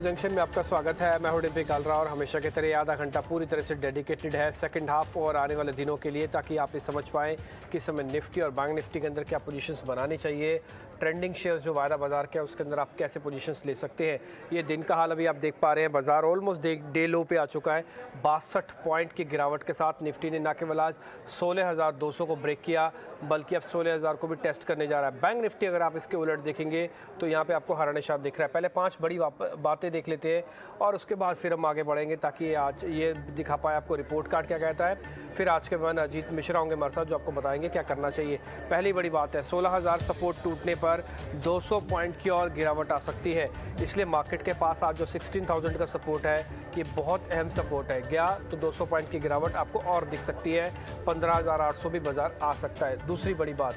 Junction में आपका स्वागत है। मैं हूं डिम्पी कालरा और हमेशा की तरह आधा घंटा पूरी तरह से डेडिकेटेड है सेकंड हाफ और आने वाले दिनों के लिए, ताकि आप ये समझ पाएं कि इस समय निफ्टी और बैंक निफ्टी के अंदर क्या पोजीशंस बनानी चाहिए। ट्रेंडिंग शेयर्स जो वायदा बाजार के हैं उसके अंदर आप कैसे पोजीशंस ले सकते हैं। ये दिन का हाल अभी आप देख पा रहे हैं। बाजार ऑलमोस्ट डे लो पे आ चुका है। 62 पॉइंट की गिरावट के साथ निफ्टी ने न केवल आज 16,200 को ब्रेक किया, बल्कि अब 16,000 को भी टेस्ट करने जा रहा है। बैंक निफ्टी अगर आप इसके उलट देखेंगे तो यहाँ पे आपको हरा निशान दिख रहा है। पहले 5 बड़ी बातें देख लेते हैं और उसके बाद फिर हम आगे बढ़ेंगे, ताकि आज ये दिखा पाए आपको रिपोर्ट कार्ड क्या कहता है। फिर आज के बाद अजीत मिश्रा होंगे हमारे साथ जो आपको बताएंगे क्या करना चाहिए। पहली बड़ी बात है 16,000 सपोर्ट टूटने पर 200 पॉइंट की और गिरावट आ सकती है, इसलिए मार्केट के पास आज जो 16,000 का सपोर्ट है ये बहुत अहम सपोर्ट है। गया तो 200 पॉइंट की गिरावट आपको और दिख सकती है। 15,800 भी बाजार आ सकता है। दूसरी बड़ी बात,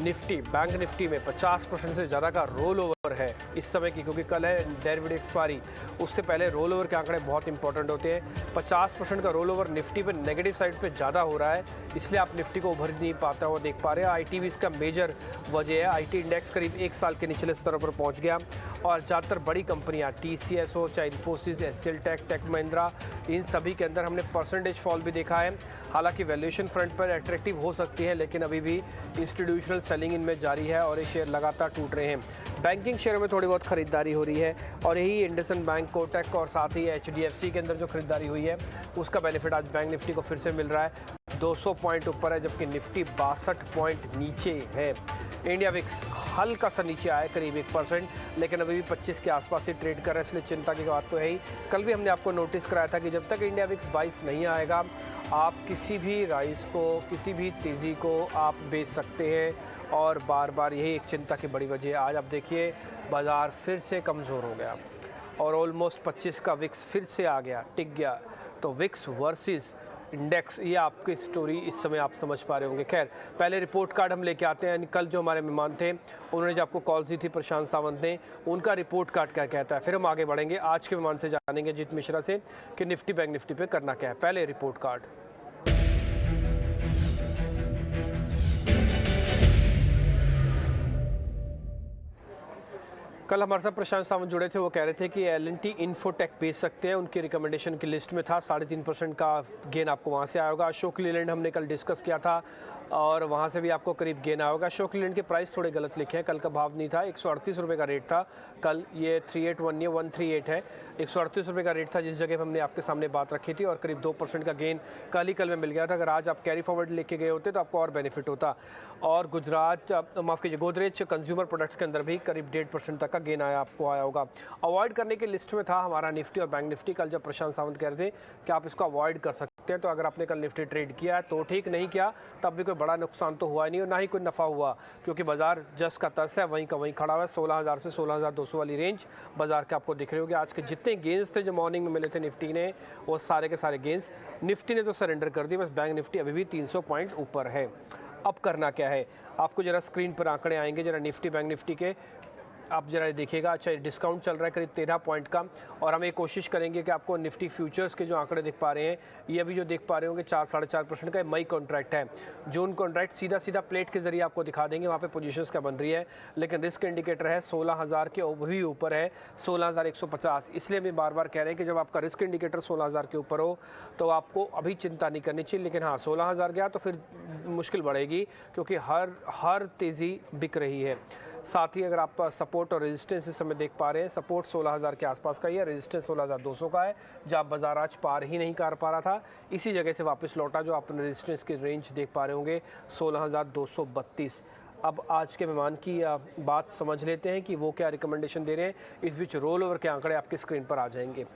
निफ्टी बैंक निफ्टी में 50% से ज़्यादा का रोल ओवर है इस समय की, क्योंकि कल है डेरिवेटिव एक्सपायरी। उससे पहले रोल ओवर के आंकड़े बहुत इंपॉर्टेंट होते हैं। 50% का रोल ओवर निफ्टी पे नेगेटिव साइड पे ज़्यादा हो रहा है, इसलिए आप निफ्टी को उभर नहीं पाता हुआ देख पा रहे हैं। आईटी भी इसका मेजर वजह है। आईटी इंडेक्स करीब 1 साल के निचले स्तर पर पहुंच गया और ज़्यादातर बड़ी कंपनियां टीसीएस हो, चाहे इन्फोसिस, एचसीएल टेक महिंद्रा, इन सभी के अंदर हमने परसेंटेज फॉल भी देखा है। हालांकि वैल्यूएशन फ्रंट पर अट्रैक्टिव हो सकती है, लेकिन अभी भी इंस्टीट्यूशनल सेलिंग इनमें जारी है और ये शेयर लगातार टूट रहे हैं। बैंकिंग शेयर में थोड़ी बहुत खरीदारी हो रही है और यही इंडसइंड बैंक, कोटक और साथ ही एचडीएफसी के अंदर जो खरीदारी हुई है उसका बेनिफिट आज बैंक निफ्टी को फिर से मिल रहा है। 200 पॉइंट ऊपर है, जबकि निफ्टी 62 पॉइंट नीचे है। इंडिया विक्स हल्का सा नीचे आया करीब 1%, लेकिन अभी भी 25 के आसपास ही ट्रेड कर रहा है, इसलिए चिंता की बात तो है ही। कल भी हमने आपको नोटिस कराया था कि जब तक इंडिया विक्स 22 नहीं आएगा, आप किसी भी राइस को, किसी भी तेज़ी को आप बेच सकते हैं। और बार बार यही एक चिंता की बड़ी वजह है। आज आप देखिए बाज़ार फिर से कमज़ोर हो गया और ऑलमोस्ट 25 का विक्स फिर से आ गया, टिक गया। तो विक्स वर्सेस इंडेक्स, ये आपकी स्टोरी इस समय आप समझ पा रहे होंगे। खैर, पहले रिपोर्ट कार्ड हम लेके आते हैं। कल जो हमारे मेहमान थे उन्होंने जो आपको कॉल दी थी, प्रशांत सावंत ने, उनका रिपोर्ट कार्ड क्या कहता है। फिर हम आगे बढ़ेंगे। आज के मेहमान से जानेंगे, अजीत मिश्रा से, कि निफ्टी बैंक निफ्टी पे करना क्या है। पहले रिपोर्ट कार्ड। कल हमारे साथ प्रशांत सावंत जुड़े थे। वो कह रहे थे कि L&T इन्फोटेक बेच सकते हैं, उनकी रिकमेंडेशन की लिस्ट में था। 3.5% का गेन आपको वहाँ से आया होगा। अशोक लीलैंड हमने कल डिस्कस किया था और वहाँ से भी आपको करीब गेन आया होगा। अशोक लीलैंड के प्राइस थोड़े गलत लिखे हैं। कल का भाव नहीं था, 138 रुपये का रेट था कल। ये 3818 है, 138 रुपये का रेट था जिस जगह हमने आपके सामने बात रखी थी, और करीब 2% का गेन कल में मिल गया था। अगर आज आप कैरी फॉरवर्ड लेके गए होते तो आपको और बेनिफिट होता। और गोदरेज कंज्यूमर प्रोडक्ट्स के अंदर भी करीब 1.5% तक का गेन आपको आया होगा। अवॉइड करने की लिस्ट में था हमारा निफ्टी और बैंक निफ्टी। कल जब प्रशांत सावंत कह रहे थे कि आप इसको अवॉइड कर सकते हैं, तो अगर आपने कल निफ्टी ट्रेड किया है तो ठीक, नहीं किया तब भी कोई बड़ा नुकसान तो हुआ नहीं और ना ही कोई नफ़ा हुआ, क्योंकि बाजार जस का तस है, वहीं का वहीं खड़ा हुआ है। 16,000 से 16,200 वाली रेंज बाजार के आपको दिख रही होगी। आज के जितने गेंस थे जो मॉर्निंग में मिले थे निफ्टी ने, वो सारे के सारे गेंस निफ्टी ने तो सरेंडर कर दिए। बस बैंक निफ्टी अभी भी 300 पॉइंट ऊपर है। अब करना क्या है, आपको जरा स्क्रीन पर आंकड़े आएंगे, जरा निफ्टी बैंक निफ्टी के आप जरा देखिएगा। अच्छा, डिस्काउंट चल रहा है करीब 13 पॉइंट का, और हम ये कोशिश करेंगे कि आपको निफ्टी फ्यूचर्स के जो आंकड़े दिख पा रहे हैं, ये अभी जो देख पा रहे होंगे 4-4.5% का मई कॉन्ट्रैक्ट है। जून कॉन्ट्रैक्ट सीधा प्लेट के जरिए आपको दिखा देंगे वहाँ पे पोजीशंस क्या बन रही है, लेकिन रिस्क इंडिकेटर है 16,000 के भी ऊपर है, 16,150। इसलिए हम बार बार कह रहे हैं कि जब आपका रिस्क इंडिकेटर 16,000 के ऊपर हो तो आपको अभी चिंता नहीं करनी चाहिए। लेकिन हाँ, 16,000 गया तो फिर मुश्किल बढ़ेगी, क्योंकि हर तेज़ी बिक रही है। साथ ही अगर आप सपोर्ट और रेजिस्टेंस इस समय देख पा रहे हैं, सपोर्ट 16,000 के आसपास का ही है, रेजिस्टेंस 16,200 का है, जहाँ बाजार आज पार ही नहीं कर पा रहा था, इसी जगह से वापस लौटा। जो आप रेजिस्टेंस की रेंज देख पा रहे होंगे 16,232। अब आज के मेहमान की बात समझ लेते हैं कि वो क्या रिकमेंडेशन दे रहे हैं। इस बीच रोल ओवर के आंकड़े आपकी स्क्रीन पर आ जाएंगे।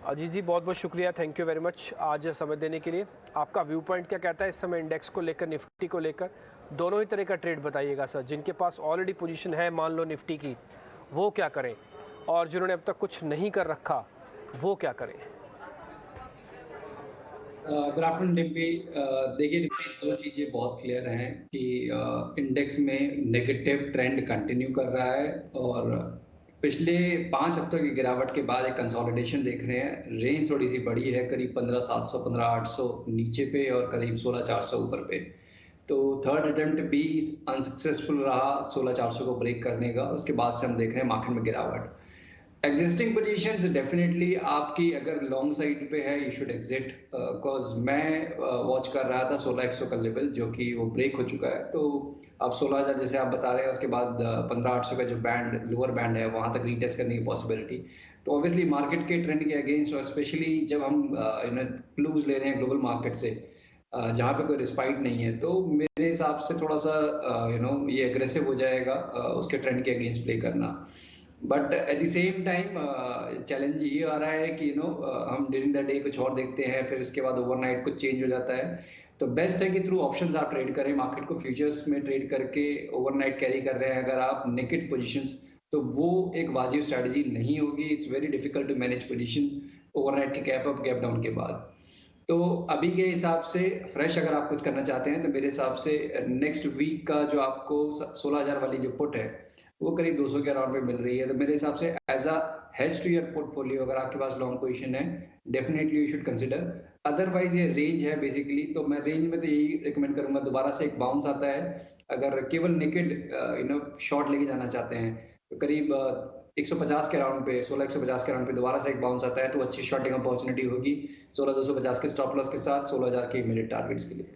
अजीत जी, बहुत बहुत शुक्रिया, थैंक यू वेरी मच आज समय देने के लिए। आपका व्यू पॉइंट क्या कहता है इस समय इंडेक्स को लेकर, निफ्टी को लेकर? दोनों ही तरह का ट्रेड बताइएगा सर। जिनके पास ऑलरेडी पोजीशन है मान लो निफ्टी की, वो क्या करें, और जिन्होंने अब तक कुछ नहीं कर रखा वो क्या करें? Good afternoon Dimpy. देखिए डिम्पी, दो चीज़ें बहुत क्लियर हैं कि इंडेक्स में नेगेटिव ट्रेंड कंटिन्यू कर रहा है और पिछले 5 हफ्तों की गिरावट के बाद एक कंसोलिडेशन देख रहे हैं। रेंज थोड़ी सी बड़ी है, करीब 15,700 15,800 नीचे पे और करीब 16,400 ऊपर पे। तो थर्ड अटेम्प्ट भी अनसक्सेसफुल रहा 16,400 को ब्रेक करने का। उसके बाद से हम देख रहे हैं मार्केट में गिरावट। एग्जिस्टिंग पोजीशंस डेफिनेटली आपकी अगर लॉन्ग साइड पे है यू शुड एग्जिट बिकॉज मैं वॉच कर रहा था 16,100 का लेवल जो कि वो ब्रेक हो चुका है, तो अब 16,000 जैसे आप बता रहे हैं उसके बाद 15,800 का जो बैंड लोअर बैंड है वहां तक रीटेस्ट करने की पॉसिबिलिटी। तो ऑब्वियसली मार्केट के ट्रेंड के अगेंस्ट और स्पेशली जब हम क्लूज ले रहे हैं ग्लोबल मार्केट से जहाँ पे कोई रिस्पाइट नहीं है, तो मेरे हिसाब से थोड़ा सा ये एग्रेसिव हो जाएगा उसके ट्रेंड के अगेंस्ट प्ले करना। But at the same time challenge ये आ रहा है कि हम ड्यूरिंग द डे कुछ और देखते हैं, फिर उसके बाद ओवरनाइट कुछ चेंज हो जाता है। तो बेस्ट है कि थ्रू ऑप्शंस आप ट्रेड करें, मार्केट को फ्यूचर्स में ट्रेड करके ओवरनाइट कैरी कर रहे हैं अगर आप नेकेड पोजीशंस, तो वो एक वाजिब स्ट्रैटेजी नहीं होगी। It's very difficult to manage positions overnight के गैप अप गैप डाउन के बाद। तो अभी के हिसाब से फ्रेश अगर आप कुछ करना चाहते हैं तो मेरे हिसाब से नेक्स्ट वीक का जो आपको 16,000 वाली जो पुट है वो करीब 200 के अराउंड पे मिल रही है, तो मेरे हिसाब से as a hedge to your portfolio अगर आपके पास लॉन्ग पोजीशन है definitely you should consider. Otherwise ये रेंज है बेसिकली, तो मैं रेंज में तो यही रिकमेंड करूंगा, दोबारा से एक बाउंस आता है अगर केवल नेकेड शॉर्ट लेके जाना चाहते हैं तो करीब 150 के राउंड पे 16,150 के राउंड पे दोबारा से एक बाउंस आता है तो अच्छी शॉर्टिंग अपॉर्चुनिटी होगी 16,250 के स्टॉप लॉस के साथ 16,000 के इमीडिएट टारगेट्स के लिए।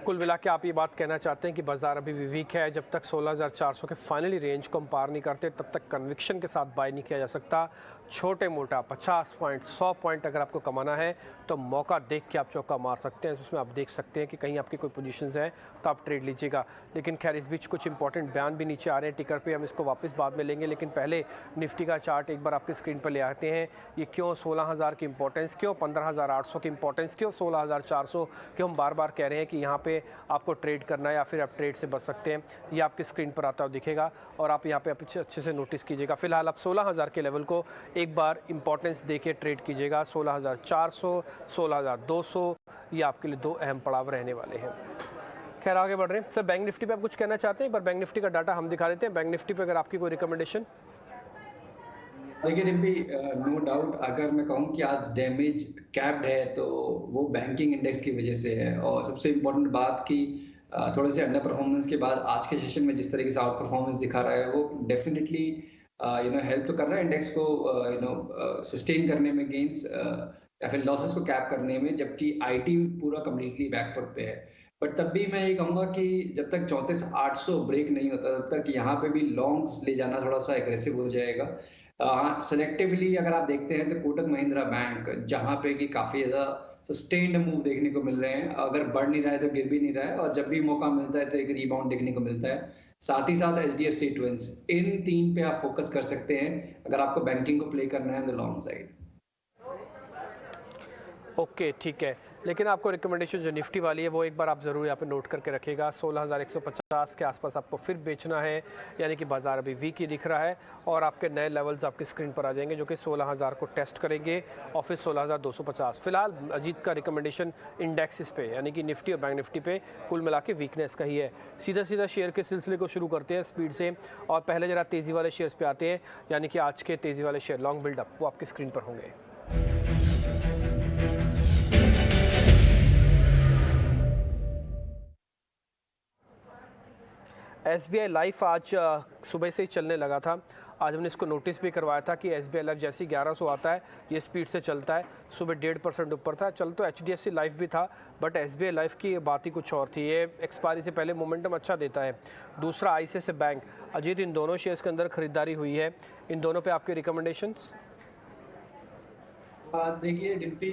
कुल मिला के आप ये बात कहना चाहते हैं कि बाजार अभी भी वीक है, जब तक 16,400 के फाइनली रेंज को हम पार नहीं करते तब तक कन्विक्शन के साथ बाय नहीं किया जा सकता। छोटे मोटा 50 पॉइंट 100 पॉइंट अगर आपको कमाना है तो मौका देख के आप चौका मार सकते हैं, उसमें आप देख सकते हैं कि कहीं आपकी कोई पोजीशंस हैं तो आप ट्रेड लीजिएगा। लेकिन खैर इस बीच कुछ इंपॉर्टेंट बयान भी नीचे आ रहे हैं टिकर पे, हम इसको वापस बाद में लेंगे, लेकिन पहले निफ्टी का चार्ट एक बार आपकी स्क्रीन पर ले आते हैं। ये क्यों 16,000 की इंपॉर्टेंस, क्यों 15,800 की इंपॉर्टेंस, क्यों 16,400 क्यों हम बार बार कह रहे हैं कि यहाँ पे आपको ट्रेड करना है या फिर आप ट्रेड से बच सकते हैं, ये आपकी स्क्रीन पर आता हुआ दिखेगा और आप यहाँ पे अच्छे से नोटिस कीजिएगा। फिलहाल आप 16,000 के लेवल को एक बार इंपॉर्टेंस देके ट्रेड कीजिएगा। 16,400 16,200 ये आपके लिए दो अहम पड़ाव रहने वाले हैं। खैर आगे बढ़ रहे हैं सर, बैंक निफ्टी पे आप कुछ कहना चाहते हैं? एक बार बैंक निफ्टी का डाटा हम दिखा देते हैं। बैंक निफ्टी पे अगर आपकी कोई रिकमेंडेशन। देखिए डिम्पी, नो डाउट अगर मैं कहूँ कि आज डैमेज कैप्ड है तो वो बैंकिंग इंडेक्स की वजह से है, और सबसे इम्पोर्टेंट बात कि थोड़े से अंडर परफॉर्मेंस के बाद आज के सेशन में जिस तरीके से आउट परफॉर्मेंस दिखा रहा है वो डेफिनेटली हेल्प तो कर रहा है इंडेक्स को सस्टेन करने में गेन्स या फिर लॉसेस को कैप करने में, जबकि आईटी पूरा कम्प्लीटली बैकफुट पे है। बट तब भी मैं ये कहूंगा कि जब तक 34,800 ब्रेक नहीं होता तब तक यहाँ पे भी लॉन्ग्स ले जाना थोड़ा सा एग्रेसिव हो जाएगा। सेलेक्टिवली अगर आप देखते हैं तो कोटक महिंद्रा बैंक जहां पे कि काफी ज्यादा सस्टेन्ड मूव देखने को मिल रहे हैं, अगर बढ़ नहीं रहा है तो गिर भी नहीं रहा है, और जब भी मौका मिलता है तो एक रिबाउंड देखने को मिलता है। साथ ही साथ एचडीएफसी ट्विंस, इन तीन पे आप फोकस कर सकते हैं अगर आपको बैंकिंग को प्ले करना है द लॉन्ग साइड। ओके ठीक है, लेकिन आपको रिकमेंडेशन जो निफ्टी वाली है वो एक बार आप ज़रूर यहाँ पे नोट करके रखिएगा। 16,150 के आसपास आपको फिर बेचना है, यानी कि बाजार अभी वीक ही दिख रहा है और आपके नए लेवल्स आपकी स्क्रीन पर आ जाएंगे जो कि 16,000 को टेस्ट करेंगे और फिर 16,250। फिलहाल अजीत का रिकमेंडेशन इंडेक्सिस पे यानी कि निफ्टी और बैंक निफ्टी पे कुल मिला के वीकनेस का ही है। सीधा शेयर के सिलसिले को शुरू करते हैं स्पीड से, और पहले जरा तेज़ी वाले शेयर्स पे आते हैं, यानी कि आज के तेज़ी वाले शेयर लॉन्ग बिल्डअप वो आपकी स्क्रीन पर होंगे। SBI लाइफ आज सुबह से ही चलने लगा था। आज हमने इसको नोटिस भी करवाया था कि SBI लाइफ जैसे ही 1100 आता है ये स्पीड से चलता है। सुबह 1.5% ऊपर था, चल तो HDFC लाइफ भी था, बट SBI लाइफ की बात ही कुछ और थी। ये एक्सपायरी से पहले मोमेंटम अच्छा देता है। दूसरा ICICI बैंक, अजीत इन दोनों शेयर्स के अंदर खरीदारी हुई है, इन दोनों पे आपके रिकमेंडेशंस? देखिए डिम्पी,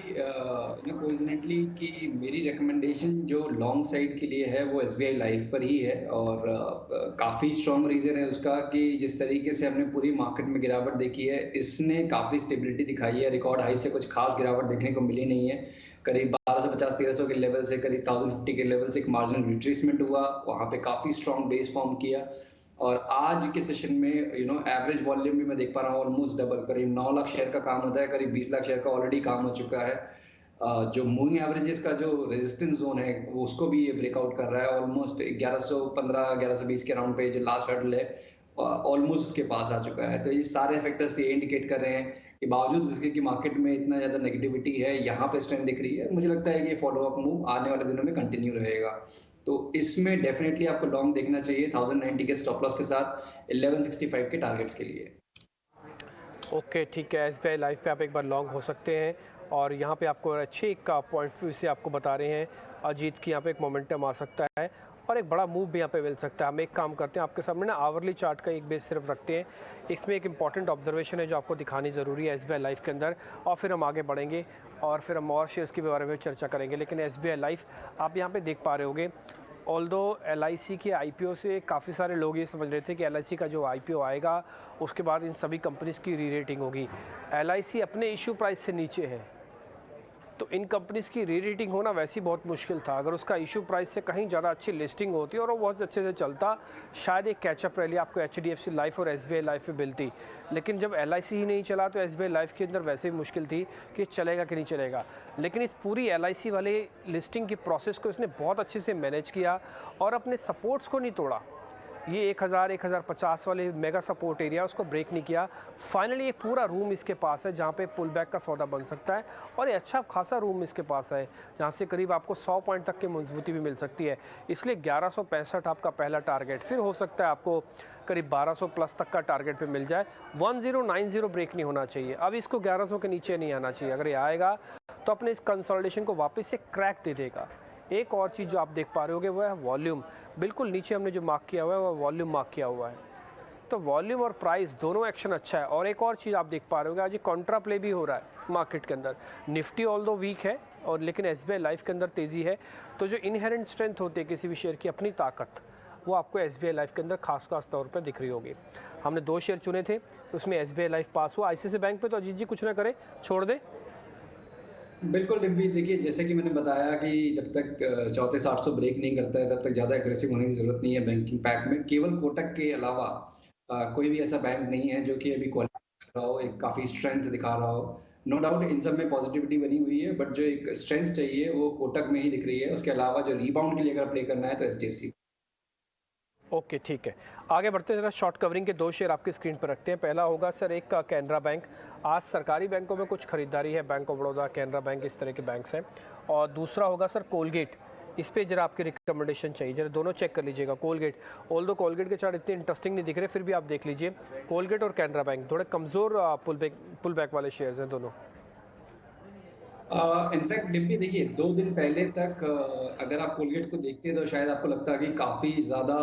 कोइंसिडेंटली कि मेरी रिकमेंडेशन जो लॉन्ग साइड के लिए है वो SBI लाइफ पर ही है, और काफ़ी स्ट्रॉन्ग रीज़न है उसका कि जिस तरीके से हमने पूरी मार्केट में गिरावट देखी है, इसने काफ़ी स्टेबिलिटी दिखाई है। रिकॉर्ड हाई से कुछ खास गिरावट देखने को मिली नहीं है। करीब 1250-1300 के लेवल से करीब 1050 के लेवल से एक मार्जिनल रिट्रेसमेंट हुआ, वहाँ पे काफ़ी स्ट्रॉन्ग बेस फॉर्म किया, और आज के सेशन में एवरेज वॉल्यूम भी मैं देख पा रहा हूँ ऑलमोस्ट डबल, करीब 9 लाख शेयर का काम होता है, करीब 20 लाख शेयर का ऑलरेडी काम हो चुका है। जो मूविंग एवरेजेस का जो रेजिस्टेंस जोन है वो उसको भी ये ब्रेकआउट कर रहा है, ऑलमोस्ट 1115 1120 के राउंड पे जो लास्ट हर्डल है ऑलमोस्ट उसके पास आ चुका है। तो ये सारे फैक्टर्स ये इंडिकेट कर रहे हैं कि बावजूद इसके कि मार्केट में इतना ज्यादा नेगेटिविटी है, यहाँ पे स्ट्रेंथ दिख रही है। मुझे लगता है कि ये फॉलोअप मूव आने वाले दिनों में कंटिन्यू रहेगा, तो इसमें डेफिनेटली आपको लॉन्ग देखना चाहिए 1090 के स्टॉप लॉस के साथ 1165 के टारगेट्स के लिए। ओके ठीक है, एसबीआई लाइफ पे आप एक बार लॉन्ग हो सकते हैं और यहाँ पे आपको अच्छे एक पॉइंट व्यू से आपको बता रहे हैं अजीत की यहाँ पे एक मोमेंटम आ सकता है और एक बड़ा मूव भी यहाँ पे मिल सकता है। हम एक काम करते हैं, आपके सामने ना आवरली चार्ट का एक बेस सिर्फ रखते हैं, इसमें एक इंपॉर्टेंट ऑब्जर्वेशन है जो आपको दिखानी ज़रूरी है एसबीआई लाइफ के अंदर, और फिर हम आगे बढ़ेंगे और फिर हम और शेयर्स के बारे में चर्चा करेंगे। लेकिन एसबीआई लाइफ आप यहाँ पे देख पा रहे होगे, ऑल्दो एलआईसी के आईपीओ से काफ़ी सारे लोग ये समझ रहे थे कि एलआईसी का जो आईपीओ आएगा उसके बाद इन सभी कंपनीज़ की री रेटिंग होगी। एलआईसी अपने इशू प्राइस से नीचे है, तो इन कंपनीज़ की री रेटिंग होना वैसे ही बहुत मुश्किल था। अगर उसका इशू प्राइस से कहीं ज़्यादा अच्छी लिस्टिंग होती और वो बहुत अच्छे से चलता, शायद एक कैचअप रैली आपको एचडीएफसी लाइफ और एसबीआई लाइफ में मिलती। लेकिन जब एलआईसी ही नहीं चला तो एसबीआई लाइफ के अंदर वैसे भी मुश्किल थी कि चलेगा कि नहीं चलेगा। लेकिन इस पूरी एलआईसी वाले लिस्टिंग की प्रोसेस को इसने बहुत अच्छे से मैनेज किया और अपने सपोर्ट्स को नहीं तोड़ा। ये 1000 1050 वाले मेगा सपोर्ट एरिया उसको ब्रेक नहीं किया। फाइनली एक पूरा रूम इसके पास है जहाँ पे पुल बैक का सौदा बन सकता है और ये अच्छा खासा रूम इसके पास है जहाँ से करीब आपको 100 पॉइंट तक की मजबूती भी मिल सकती है। इसलिए 1165 आपका पहला टारगेट, फिर हो सकता है आपको करीब 1200 प्लस तक का टारगेट पे मिल जाए। 1090 ब्रेक नहीं होना चाहिए, अब इसको 1100 के नीचे नहीं आना चाहिए। अगर ये आएगा तो अपने इस कंसोलिडेशन को वापस से क्रैक दे देगा। एक और चीज़ जो आप देख पा रहे होगे वो है वॉल्यूम, बिल्कुल नीचे हमने जो मार्क किया हुआ है वो वॉल्यूम मार्क किया हुआ है, तो वॉल्यूम और प्राइस दोनों एक्शन अच्छा है। और एक और चीज़ आप देख पा रहे होगे, आज ये कॉन्ट्रा प्ले भी हो रहा है मार्केट के अंदर। निफ्टी ऑल्दो वीक है और लेकिन एसबीआई लाइफ के अंदर तेज़ी है, तो जो इनहेरेंट स्ट्रेंथ होती है किसी भी शेयर की, अपनी ताकत, वो आपको एसबीआई लाइफ के अंदर खास तौर पर दिख रही होगी। हमने 2 शेयर चुने थे, उसमें एसबीआई लाइफ पास हुआ। आईसीआईसीआई बैंक पे तो अजीत जी कुछ ना करे, छोड़ दे। बिल्कुल डिम्पी, देखिए जैसे कि मैंने बताया कि जब तक 3400 ब्रेक नहीं करता है तब तक ज़्यादा एग्रेसिव होने की ज़रूरत नहीं है बैंकिंग पैक में। केवल कोटक के अलावा कोई भी ऐसा बैंक नहीं है जो कि अभी क्वालिफाई कर रहा हो, एक काफ़ी स्ट्रेंथ दिखा रहा हो। नो डाउट इन सब में पॉजिटिविटी बनी हुई है, बट जो एक स्ट्रेंथ चाहिए वो कोटक में ही दिख रही है। उसके अलावा जो रीबाउंड के लिए अगर प्ले करना है तो एचडीएफसी। ओके ठीक है, आगे बढ़ते हैं। ज़रा शॉर्ट कवरिंग के 2 शेयर आपकी स्क्रीन पर रखते हैं। पहला होगा सर एक का कैनरा बैंक। आज सरकारी बैंकों में कुछ खरीदारी है, bank of Baroda, Canara bank, इस तरह के बैंक्स हैं। और दूसरा होगा सर कोलगेट, इस पे जरा आपकी रिकमेंडेशन चाहिए, जरा दोनों चेक कर लीजिएगा। कोलगेट, ऑल्दो कोलगेट के चार्ट इतने इंटरेस्टिंग नहीं दिख रहे, फिर भी आप देख लीजिए। कोलगेट और कैनरा बैंक थोड़े कमज़ोर पुल बैक वाले शेयर्स हैं दोनों। इनफैक्ट डिम्पी देखिए 2 दिन पहले तक अगर आप कोलगेट को देखते तो शायद आपको लगता है कि काफी ज्यादा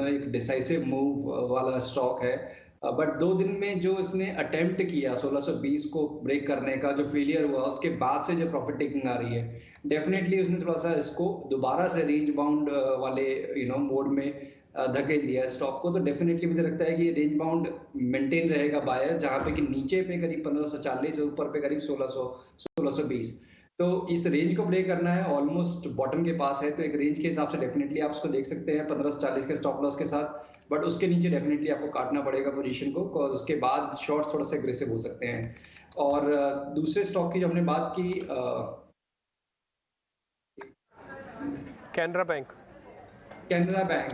एक डिसाइसिव मूव वाला स्टॉक है। बट 2 दिन में जो इसने अटेम्प्ट किया 1620 को ब्रेक करने का, जो फेलियर हुआ, उसके बाद से जो प्रॉफिट टेकिंग आ रही है, डेफिनेटली उसने थोड़ा सा इसको दोबारा से रेंज बाउंड वाले मोड में धकेल दिया स्टॉक को। तो डेफिनेटली मुझे लगता है कि रेंज बाउंड मेंटेन रहेगा बायस, जहां पे कि नीचे पे करीब 1540 और ऊपर पे करीब 1620। तो इस रेंज को ब्रेक करना है, ऑलमोस्ट बॉटम के पास है, तो एक रेंज के हिसाब से डेफिनेटली आप उसको देख सकते हैं 1540 के स्टॉप लॉस के साथ। बट उसके नीचे डेफिनेटली आपको काटना पड़ेगा पोजीशन को, और उसके बाद शॉर्ट्स थोड़ा सा एग्रेसिव हो सकते हैं। और दूसरे स्टॉक की जो हमने बात की, Canara bank, Canara bank,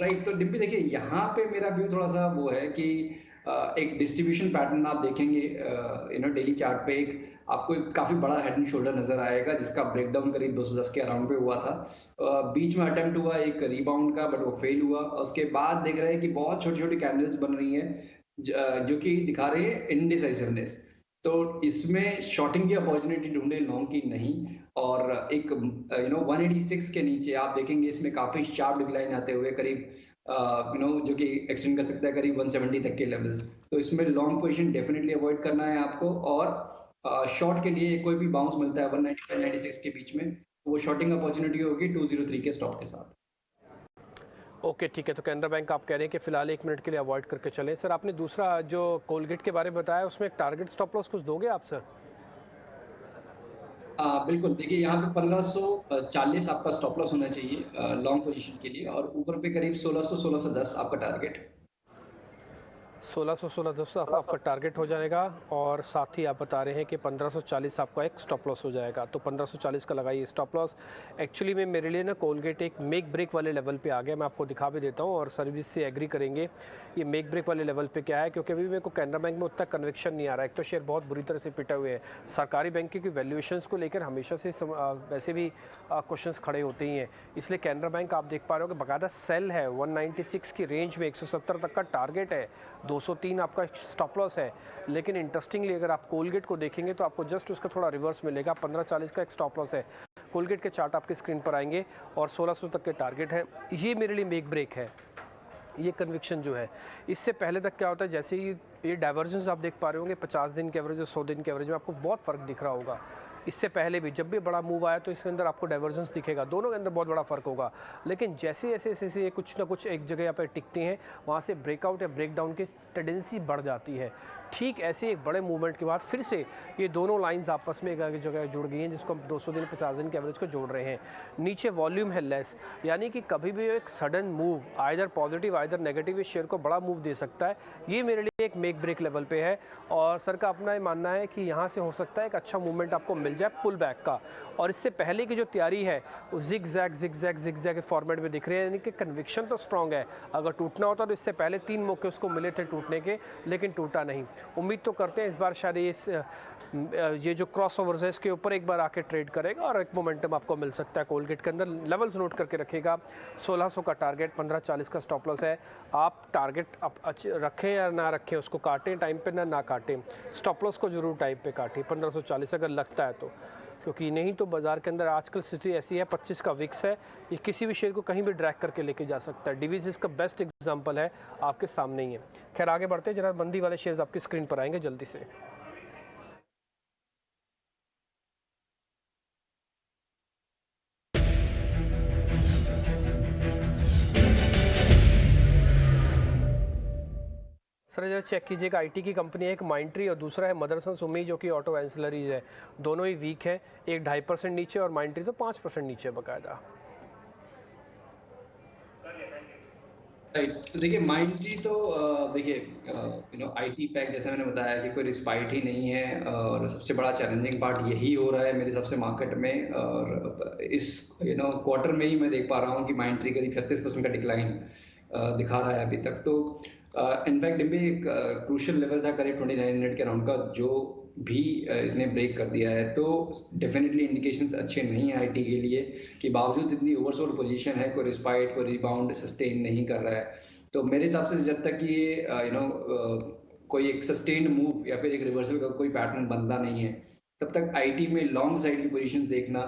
right. तो डिम्पी देखिए यहाँ पे मेरा व्यू थोड़ा सा वो है कि एक डिस्ट्रीब्यूशन पैटर्न आप देखेंगे डेली चार्ट पे, एक आपको एक काफी बड़ा हेड एंड शोल्डर नजर आएगा जिसका ब्रेकडाउन करीब 210 के अराउंड पे हुआ था। बीच में अटेम्प्ट हुआ एक रीबाउंड का, बट वो फेल हुआ। उसके बाद देख रहे हैं कि बहुत छोटी छोटी कैंडल्स बन रही हैं जो कि दिखा रही है इनडिसाइसिवनेस। तो इसमें शॉर्टिंग की अपॉर्चुनिटी ढूंढे, लॉन्ग की नहीं। और एक 186 के नीचे आप देखेंगे इसमें काफी शार्प डिक्लाइन आते हुए करीब जो कि एक्सटेंड कर सकता है करीब 170 तक के लेवल्स। तो इसमें लॉन्ग पोजीशन डेफिनेटली अवॉइड करना है आपको। और शॉर्ट के लिए कोई भी बाउंस मिलता है 195 96 के बीच में, तो वो शॉर्टिंग अपॉर्चुनिटी होगी 203 के स्टॉप के साथ। ओके ठीक है, तो कैनरा बैंक आप कह रहे हैं कि फिलहाल 1 मिनट के लिए अवॉइड करके चलें। सर आपने दूसरा जो कोलगेट के बारे में बताया, उसमें एक टारगेट स्टॉप लॉस कुछ दोगे आप सर? बिल्कुल, देखिए यहाँ पे 1540 आपका स्टॉप लॉस होना चाहिए लॉन्ग पोजीशन के लिए, और ऊपर पे करीब 1600 1610 आपका टारगेट। 1610 आपका टारगेट हो जाएगा, और साथ ही आप बता रहे हैं कि 1540 आपका एक स्टॉप लॉस हो जाएगा, तो 1540 का लगाइए स्टॉप लॉस। एक्चुअली में मेरे लिए ना कोलगेट एक मेक ब्रेक वाले लेवल पे आ गया, मैं आपको दिखा भी देता हूँ और सर्विस से एग्री करेंगे ये मेक ब्रेक वाले लेवल पे क्या है, क्योंकि अभी मेरे को कैनरा बैंक में उतना कन्विक्शन नहीं आ रहा है। एक तो शेयर बहुत बुरी तरह से पिटे हुए हैं, सरकारी बैंक की वैल्यूएशंस को लेकर हमेशा से वैसे भी क्वेश्चंस खड़े होते ही हैं, इसलिए कैनरा बैंक आप देख पा रहे हो कि बाकायदा सेल है 196 की रेंज में, 170 तक का टारगेट है, 203 आपका स्टॉप लॉस है, लेकिन इंटरेस्टिंगली अगर आप कोलगेट को देखेंगे तो आपको जस्ट उसका थोड़ा रिवर्स मिलेगा। 1540 का एक स्टॉप लॉस है। कोलगेट के चार्ट आपके स्क्रीन पर आएंगे और 1600 तक के टारगेट हैं। ये मेरे लिए मेक ब्रेक है, ये कन्विक्शन जो है। इससे पहले तक क्या होता है, जैसे ये डाइवर्जेंस आप देख पा रहे होंगे 50 दिन के एवरेज और 100 दिन के एवरेज में आपको बहुत फ़र्क दिख रहा होगा। इससे पहले भी जब भी बड़ा मूव आया तो इसके अंदर आपको डाइवर्जेंस दिखेगा, दोनों के अंदर बहुत बड़ा फ़र्क होगा। लेकिन जैसे जैसे ये कुछ ना कुछ एक जगह पर टिकती हैं, वहाँ से ब्रेकआउट या ब्रेकडाउन की टेंडेंसी बढ़ जाती है। ठीक ऐसे एक बड़े मूवमेंट के बाद फिर से ये दोनों लाइंस आपस में एक जगह जुड़ गई हैं, जिसको हम 200 दिन 50 दिन के एवरेज को जोड़ रहे हैं। नीचे वॉल्यूम है लेस, यानी कि कभी भी एक sudden move either positive either negative इस शेयर को बड़ा मूव दे सकता है। ये मेरे लिए एक मेक ब्रेक लेवल पे है और सर का अपना ये मानना है कि यहाँ से हो सकता है एक अच्छा मूवमेंट आपको मिल जाए पुल बैक का। और इससे पहले की जो तैयारी है वो जिग जैग फॉर्मेट में दिख रही है, यानी कि कन्विक्शन तो स्ट्रॉन्ग है। अगर टूटना होता तो इससे पहले 3 मौके उसको मिले थे टूटने के, लेकिन टूटा नहीं। उम्मीद तो करते हैं इस बार शायद ये जो क्रॉस ओवर्स है इसके ऊपर एक बार आके ट्रेड करेगा और एक मोमेंटम आपको मिल सकता है। कोलगेट के अंदर लेवल्स नोट करके रखेगा, 1600 का टारगेट, 1540 का स्टॉप लॉस है। आप टारगेट रखें या ना रखें, उसको काटें टाइम पे ना काटें, स्टॉप लॉस को जरूर टाइम पे काटें 1540 अगर लगता है तो, क्योंकि नहीं तो बाजार के अंदर आजकल स्थिति ऐसी है 25 का विक्स है, ये किसी भी शेयर को कहीं भी ड्रैग करके लेके जा सकता है। डिवीज इसका बेस्ट एग्जांपल है, आपके सामने ही है। खैर आगे बढ़ते हैं, जरा मंदी वाले शेयर्स आपकी स्क्रीन पर आएंगे जल्दी से। सर जरा चेक कीजिएगा, आईटी की कंपनी है, एक माइंट्री और दूसरा है मदरसन सुमी जो कि ऑटो एंसिलरीज है। दोनों ही वीक है, एक 2.5% नीचे और माइंट्री तो 5% नीचे बकायदा। तो देखिए माइंडट्री तो देखिए आईटी पैक जैसे मैंने बताया कि कोई रिस्पाइट ही नहीं है और सबसे बड़ा चैलेंजिंग पार्ट यही हो रहा है मेरे हिसाब से मार्केट में। और इस क्वार्टर में ही मैं देख पा रहा हूँ कि माइंडट्री करीब 36% का डिक्लाइन दिखा रहा है अभी तक। तो इनफैक्ट भी एक क्रूशियल लेवल था करीब 2900 के अराउंड का, जो भी इसने ब्रेक कर दिया है। तो डेफिनेटली इंडिकेशंस अच्छे नहीं है आईटी के लिए कि बावजूद इतनी ओवरसोल्ड पोजीशन है, कोई रिस्पाइट कोई रिबाउंड सस्टेन नहीं कर रहा है। तो मेरे हिसाब से जब तक ये कोई एक सस्टेन्ड मूव या फिर एक रिवर्सल का कोई पैटर्न बनता नहीं है, तब तक आईटी में लॉन्ग साइड की पोजीशन देखना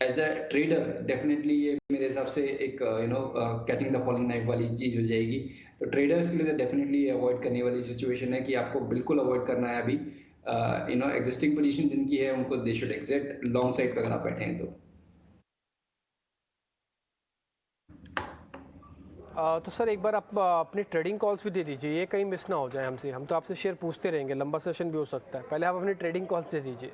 एज अ ट्रेडर डेफिनेटली ये मेरे हिसाब से एक कैचिंग द फॉलिंग नाइफ वाली चीज हो जाएगी। तो ट्रेडर्स के लिए डेफिनेटली अवॉइड करने वाली सिचुएशन है कि आपको बिल्कुल अवॉइड करना है अभी। एग्जिस्टिंग पोजीशन जिनकी है उनको they should exit long side पर अगर आप बैठे हैं तो। तो सर एक बार आप अपने ट्रेडिंग कॉल्स भी दे दीजिए, ये कहीं मिस ना हो जाए हमसे। हम तो आपसे शेयर पूछते रहेंगे, लंबा सेशन भी हो सकता है, पहले आप अपने ट्रेडिंग कॉल्स दे दीजिए।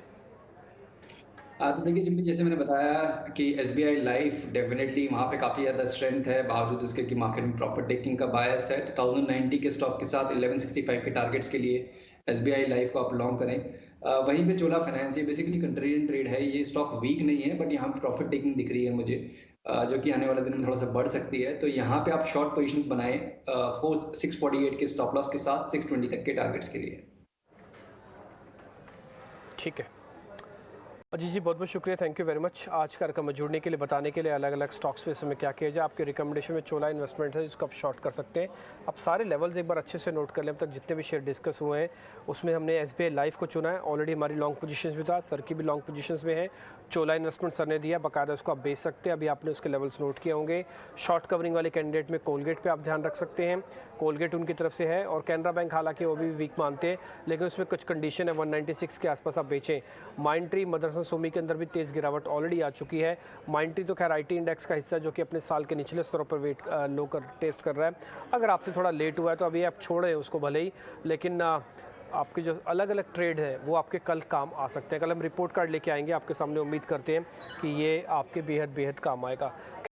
तो देखिए जिम्मी, जैसे मैंने बताया कि SBI लाइफ डेफिनेटली वहाँ पे काफ़ी ज़्यादा स्ट्रेंथ है, बावजूद इसके कि मार्केट में प्रॉफिट टेकिंग का बायस है। 2090 के स्टॉक के साथ 1165 के टारगेट्स के लिए SBI लाइफ को आप लॉन्ग करें। वहीं पे चोला फाइनेंस, ये बेसिकली कंट्रेरियन ट्रेड है, ये स्टॉक वीक नहीं है बट यहाँ पे प्रॉफिट टेकिंग दिख रही है मुझे, जो कि आने वाले दिन में थोड़ा सा बढ़ सकती है। तो यहाँ पे आप शॉर्ट पोजिशन बनाए 648 के स्टॉप लॉस के साथ 620 तक के टारगेट्स के लिए। ठीक है अजीत जी, बहुत बहुत शुक्रिया, थैंक यू वेरी मच आज कार्यक्रम में जुड़ने के लिए, बताने के लिए अलग अलग स्टॉक्स पे समय क्या किया जाए। आपके रिकमेंडेशन में चोला इन्वेस्टमेंट है जिसको आप शॉर्ट कर सकते हैं। आप सारे लेवल्स एक बार अच्छे से नोट कर लें। अब तक जितने भी शेयर डिस्कस हुए हैं उसमें हमने SBI लाइफ को चुना है, ऑलरेडी हमारी लॉन्ग पोजीशंस भी था, सर की भी लॉन्ग पोजीशंस में है। चोला इन्वेस्टमेंट सर ने दिया, बाकायदा उसको आप बेच सकते हैं, अभी आपने उसके लेवल्स नोट किए होंगे। शॉर्ट कवरिंग वाले कैंडिडेट में कोलगेट पर आप ध्यान रख सकते हैं, कोलगेट उनकी तरफ से है। और कैनरा बैंक हालांकि वो भी वीक मानते हैं, लेकिन उसमें कुछ कंडीशन है, 196 के आसपास आप बेचें। माइंट्री मदरसन सोमी के अंदर भी तेज़ गिरावट ऑलरेडी आ चुकी है। माइंट्री तो खैर IT इंडेक्स का हिस्सा जो कि अपने साल के निचले स्तरों पर लो कर टेस्ट कर रहा है। अगर आपसे थोड़ा लेट हुआ है तो अभी आप छोड़ें उसको भले ही, लेकिन आपके जो अलग अलग ट्रेड है वो आपके कल काम आ सकते हैं। कल हम रिपोर्ट कार्ड लेके आएंगे आपके सामने, उम्मीद करते हैं कि ये आपके बेहद काम आएगा।